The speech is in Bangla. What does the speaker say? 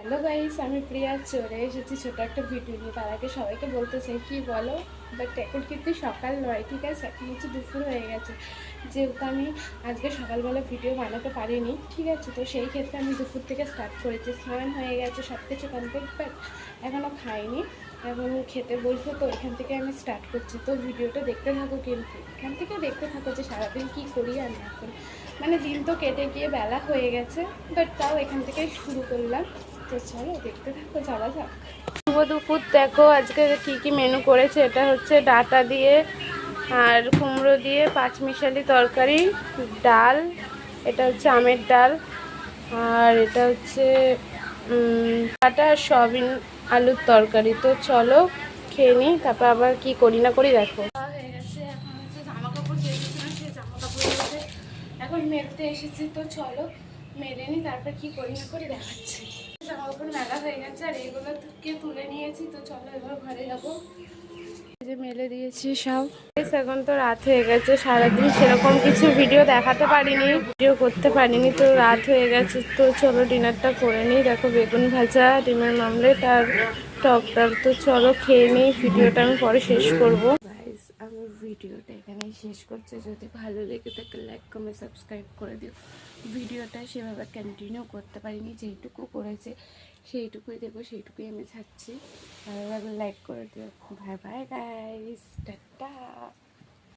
হ্যালো গাইস, আমি প্রিয়া চলে এসেছি ছোট একটা ভিডিও নিয়ে। তার আগে সবাইকে বলতে চাই কি বলো, বাট এখন কিন্তু সকাল নয়, ঠিক আছে, এখন হচ্ছে দুপুর হয়ে গেছে। যেহেতু আমি আজকে সকালবেলা ভিডিও বানাতে পারিনি, ঠিক আছে, তো সেই ক্ষেত্রে আমি দুপুর থেকে স্টার্ট করেছি। স্নান হয়ে গেছে, সব কিছু কমপ্লিট, বাট এখনও খাইনি। এখন খেতে বসবো, তো এখান থেকে আমি স্টার্ট করছি। তো ভিডিওটা দেখতে থাকো, কিন্তু এখান থেকে দেখতে থাকো যে সারাদিন কী করি আর না করি। মানে দিন তো কেটে গিয়ে বেলা হয়ে গেছে, বাট তাও এখান থেকে শুরু করলাম। তো চলো দেখতে থাকো, যাওয়া যাক। শুভ দুপুর। দেখো আজকে কি কি মেনু করেছে। এটা হচ্ছে ডাঁটা দিয়ে আর কুমড়ো দিয়ে পাঁচমিশালি তরকারি, ডাল, এটা হচ্ছে আমের ডাল, আর এটা হচ্ছে ডাঁটা আর সয়াবিন আলুর তরকারি। তো চলো খেয়ে নিই, তারপর আবার কি করি না করি দেখো। হয়ে গেছে, এখন হচ্ছে জামা কাপড় দিয়েছিলাম, সেই জামা কাপড়গুলোতে এখন মেলতে এসেছি। তো চলো মেলে নিই, তারপর কি করি না করি দেখাচ্ছি। জামা কাপড় মেলা হয়ে গেছে আর এগুলোকে তুলে নিয়েছি। তো চলো এবার ঘরে যাবো। যে মেলে দিয়েছি সব। এখন তো রাত হয়ে গেছে, সারাদিন সেরকম কিছু ভিডিও দেখাতে পারিনি, ভিডিও করতে পারিনি, তো রাত হয়ে গেছে। তো চলো ডিনারটা করে নিই। দেখো বেগুন ভাজা, ডিমের মামলেট আর টকটার। তো চলো খেয়ে নিই, ভিডিওটা আমি পরে শেষ করবো। গাইস, আমি ভিডিওটা এখানেই শেষ করছি। যদি ভালো লেগে থাকে লাইক কমেন্ট সাবস্ক্রাইব করে দিও। ভিডিওটা সেভাবে কন্টিনিউ করতে পারিনি, যেইটুকু করেছে সেইটুকুই দেখো, সেইটুকুই আমি ছাড়ছি। ভালো লাগলে লাইক করে দিও। Bye bye guys, tata.